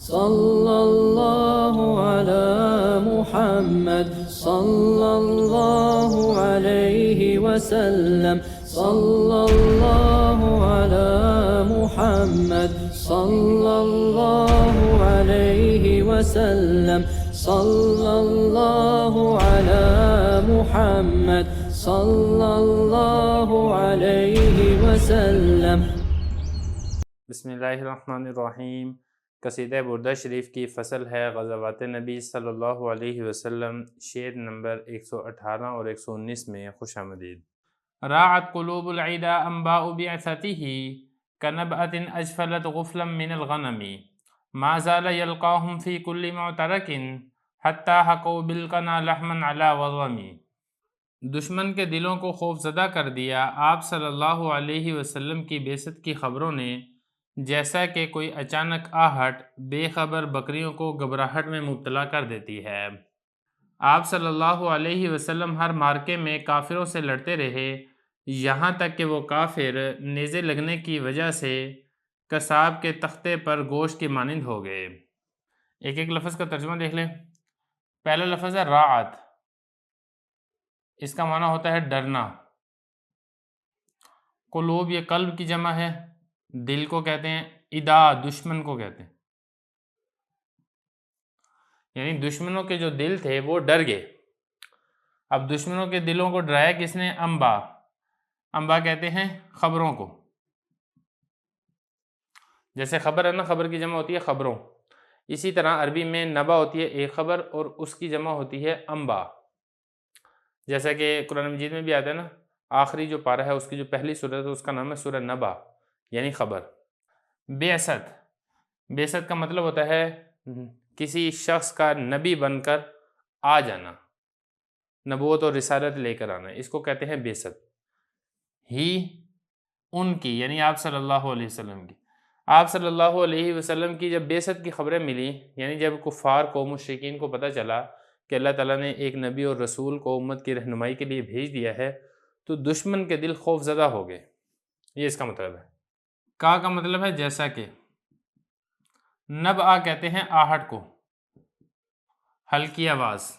صلی اللہ علی محمد صلی اللہ علیہ وسلم صلی اللہ علی محمد صلی اللہ علیہ وسلم صلی اللہ علی محمد صلی اللہ علیہ وسلم۔ بسم اللہ الرحمن الرحیم۔ قصیدہ بردہ شریف کی فصل ہے غزوات نبی صلی اللہ علیہ وسلم، شعر نمبر 118 اور 119 میں خوش آمدید۔ راعت قلوب العدا انباء بعثته كنبأة اجفلت غفلا من الغنم ما زال يلقاهم في كل معترك حتى حقوا بالقنا لحما على وضم۔ دشمن کے دلوں کو خوف زدہ کر دیا آپ صلی اللہ علیہ وسلم کی بعثت کی خبروں نے، جیسا کہ کوئی اچانک آہٹ بے خبر بکریوں کو گھبراہٹ میں مبتلا کر دیتی ہے۔ آپ صلی اللہ علیہ وسلم ہر مارکے میں کافروں سے لڑتے رہے، یہاں تک کہ وہ کافر نیزے لگنے کی وجہ سے قصاب کے تختے پر گوشت کی مانند ہو گئے۔ ایک ایک لفظ کا ترجمہ دیکھ لیں۔ پہلا لفظ ہے راعت، اس کا معنی ہوتا ہے ڈرنا۔ قلوب یہ قلب کی جمع ہے، دل کو کہتے ہیں، ادا دشمن کو کہتے ہیں، یعنی دشمنوں کے جو دل تھے وہ ڈر گئے۔ اب دشمنوں کے دلوں کو ڈرایا کس نے؟ انبا کہتے ہیں خبروں کو۔ جیسے خبر ہے نا، خبر کی جمع ہوتی ہے خبروں، اسی طرح عربی میں نبا ہوتی ہے ایک خبر اور اس کی جمع ہوتی ہے انبا۔ جیسا کہ قرآن مجید میں بھی آتا ہے نا، آخری جو پارہ ہے اس کی جو پہلی سورت ہے اس کا نام ہے سورہ نبا، یعنی خبر۔ بعثت کا مطلب ہوتا ہے کسی شخص کا نبی بن کر آ جانا، نبوت اور رسالت لے کر آنا، اس کو کہتے ہیں بعثت۔ ہی ان کی، یعنی آپ صلی اللہ علیہ وسلم کی، آپ صلی اللہ علیہ وسلم کی جب بعثت کی خبریں ملی، یعنی جب کفار کو، مشرکین کو پتہ چلا کہ اللہ تعالیٰ نے ایک نبی اور رسول کو امت کی رہنمائی کے لیے بھیج دیا ہے، تو دشمن کے دل خوف زدہ ہو گئے، یہ اس کا مطلب ہے۔ کا مطلب ہے جیسا کہ، نبع کہتے ہیں آہٹ کو، ہلکی آواز،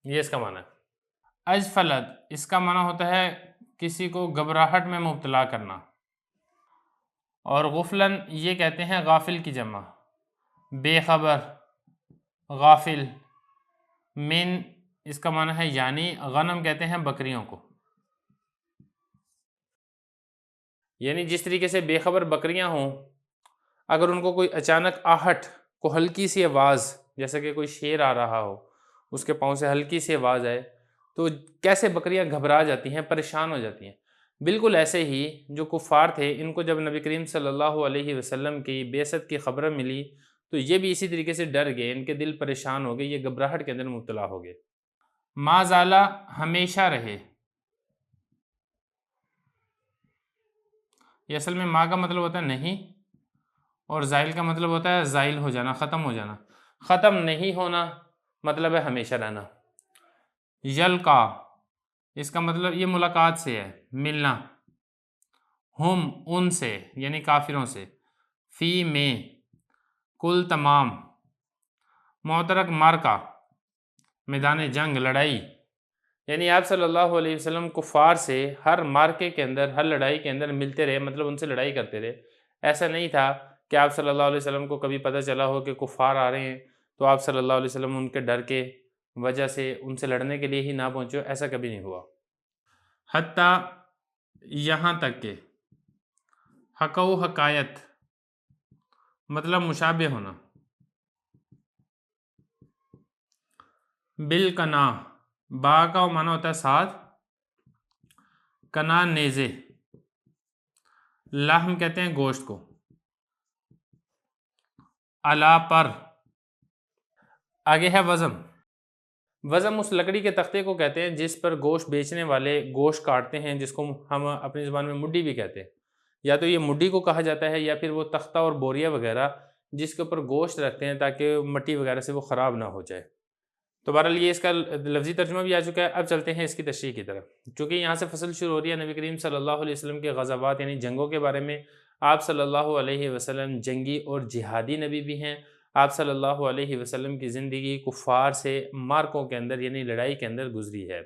یہ اس کا معنی ہے۔ اجفلت اس کا معنی ہوتا ہے کسی کو گھبراہٹ میں مبتلا کرنا، اور غفلن یہ کہتے ہیں غافل کی جمع، بے خبر، غافل۔ من اس کا معنی ہے یعنی، غنم کہتے ہیں بکریوں کو، یعنی جس طریقے سے بے خبر بکریاں ہوں، اگر ان کو کوئی اچانک آہٹ کو ہلکی سی آواز، جیسے کہ کوئی شیر آ رہا ہو، اس کے پاؤں سے ہلکی سی آواز آئے تو کیسے بکریاں گھبرا جاتی ہیں، پریشان ہو جاتی ہیں، بالکل ایسے ہی جو کفار تھے، ان کو جب نبی کریم صلی اللہ علیہ وسلم کی بعثت کی خبر ملی تو یہ بھی اسی طریقے سے ڈر گئے، ان کے دل پریشان ہو گئے، یہ گھبراہٹ کے اندر مبتلا ہو گئے۔ ما زالا ہمیشہ رہے، یہ اصل میں ما کا مطلب ہوتا ہے نہیں، اور زائل کا مطلب ہوتا ہے زائل ہو جانا، ختم ہو جانا۔ ختم نہیں ہونا مطلب ہے ہمیشہ رہنا۔ یلقا اس کا مطلب یہ ملاقات سے ہے، ملنا۔ ہم ان سے، یعنی کافروں سے، فی میں، کل تمام، معترک مارکا، میدان جنگ، لڑائی، یعنی آپ صلی اللہ علیہ وسلم کفار سے ہر مارکے کے اندر، ہر لڑائی کے اندر ملتے رہے، مطلب ان سے لڑائی کرتے رہے۔ ایسا نہیں تھا کہ آپ صلی اللہ علیہ وسلم کو کبھی پتہ چلا ہو کہ کفار آ رہے ہیں تو آپ صلی اللہ علیہ وسلم ان کے ڈر کے وجہ سے ان سے لڑنے کے لیے ہی نہ پہنچے، ایسا کبھی نہیں ہوا۔ حتیٰ یہاں تک کہ، حقو حقایت مطلب مشابہ ہونا، بالکنا با کا معنی ہوتا ہے ساتھ، کنا نیزے، لحم کہتے ہیں گوشت کو، علا پر، آگے ہے وزم۔ وزم اس لکڑی کے تختے کو کہتے ہیں جس پر گوشت بیچنے والے گوشت کاٹتے ہیں، جس کو ہم اپنی زبان میں مڈی بھی کہتے ہیں، یا تو یہ مڈی کو کہا جاتا ہے یا پھر وہ تختہ اور بوریا وغیرہ جس کے اوپر گوشت رکھتے ہیں تاکہ مٹی وغیرہ سے وہ خراب نہ ہو جائے۔ تو بہرحال یہ اس کا لفظی ترجمہ بھی آ چکا ہے۔ اب چلتے ہیں اس کی تشریح کی طرف، چونکہ یہاں سے فصل شروع ہو رہی ہے نبی کریم صلی اللہ علیہ وسلم کے غزوات یعنی جنگوں کے بارے میں۔ آپ صلی اللہ علیہ وسلم جنگی اور جہادی نبی بھی ہیں، آپ صلی اللہ علیہ وسلم کی زندگی کفار سے مارکوں کے اندر یعنی لڑائی کے اندر گزری ہے،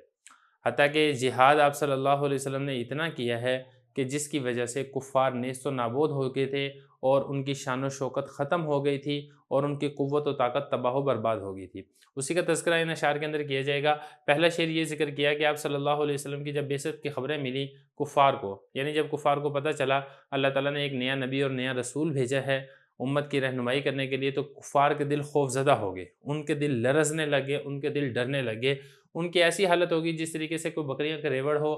حتیٰ کہ جہاد آپ صلی اللہ علیہ وسلم نے اتنا کیا ہے کہ جس کی وجہ سے کفار نیست و نابود ہو گئے تھے اور ان کی شان و شوکت ختم ہو گئی تھی اور ان کی قوت و طاقت تباہ و برباد ہو گئی تھی۔ اسی کا تذکرہ ان اشعار کے اندر کیا جائے گا۔ پہلا شعر یہ ذکر کیا کہ آپ صلی اللہ علیہ وسلم کی جب بعثت کی خبریں ملی کفار کو، یعنی جب کفار کو پتہ چلا اللہ تعالیٰ نے ایک نیا نبی اور نیا رسول بھیجا ہے امت کی رہنمائی کرنے کے لیے، تو کفار کے دل خوف زدہ ہو گئے، ان کے دل لرزنے لگے، ان کے دل ڈرنے لگے۔ ان کی ایسی حالت ہوگی جس طریقے سے کوئی بکریاں کا ریوڑ ہو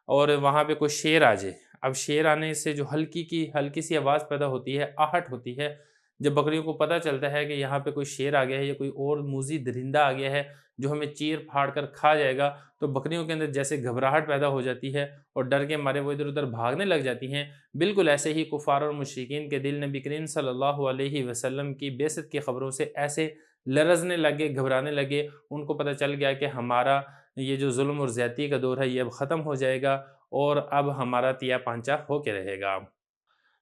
اور وہاں پہ کوئی شیر آ جائے۔ اب شیر آنے سے جو ہلکی سی آواز پیدا ہوتی ہے، آہٹ ہوتی ہے، جب بکریوں کو پتہ چلتا ہے کہ یہاں پہ کوئی شیر آ گیا ہے یا کوئی اور موذی درندہ آ گیا ہے جو ہمیں چیر پھاڑ کر کھا جائے گا، تو بکریوں کے اندر جیسے گھبراہٹ پیدا ہو جاتی ہے اور ڈر کے مارے وہ ادھر ادھر بھاگنے لگ جاتی ہیں، بالکل ایسے ہی کفار اور مشرکین کے دل نبی کریم صلی اللہ علیہ وسلم کی بعثت کی خبروں سے ایسے لرزنے لگے، گھبرانے لگے۔ ان کو پتہ چل گیا کہ ہمارا یہ جو ظلم اور زیادتی کا دور ہے یہ اب ختم ہو جائے گا اور اب ہمارا تیا پانچا ہو کے رہے گا۔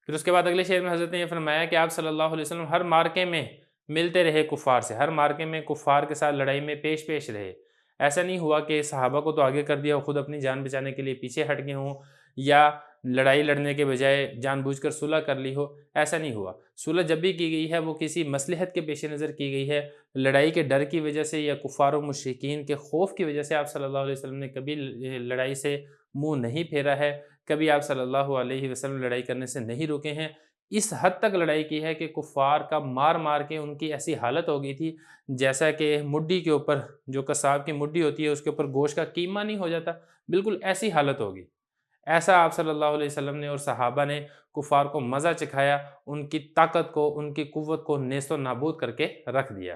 پھر اس کے بعد اگلے شعر میں حضرت نے یہ فرمایا کہ آپ صلی اللہ علیہ وسلم ہر مارکے میں ملتے رہے کفار سے، ہر مارکے میں کفار کے ساتھ لڑائی میں پیش رہے۔ ایسا نہیں ہوا کہ صحابہ کو تو آگے کر دیا اور خود اپنی جان بچانے کے لیے پیچھے ہٹ گئے ہوں، یا لڑائی لڑنے کے بجائے جان بوجھ کر صلح کر لی ہو، ایسا نہیں ہوا۔ صلح جب بھی کی گئی ہے وہ کسی مصلحت کے پیش نظر کی گئی ہے، لڑائی کے ڈر کی وجہ سے یا کفار و مشرکین کے خوف کی وجہ سے آپ صلی اللہ علیہ وسلم نے کبھی لڑائی سے منہ نہیں پھیرا ہے، کبھی آپ صلی اللہ علیہ وسلم لڑائی کرنے سے نہیں رکے ہیں۔ اس حد تک لڑائی کی ہے کہ کفار کا مار مار کے ان کی ایسی حالت ہو گئی تھی جیسا کہ مڈی کے اوپر جو قصاب کی مڈی ہوتی ہے اس کے اوپر گوشت کا قیمہ نہیں ہو جاتا، بالکل ایسی حالت ہوگی۔ ایسا آپ صلی اللہ علیہ وسلم نے اور صحابہ نے کفار کو مزہ چکھایا، ان کی طاقت کو، ان کی قوت کو نیست و نابود کر کے رکھ دیا۔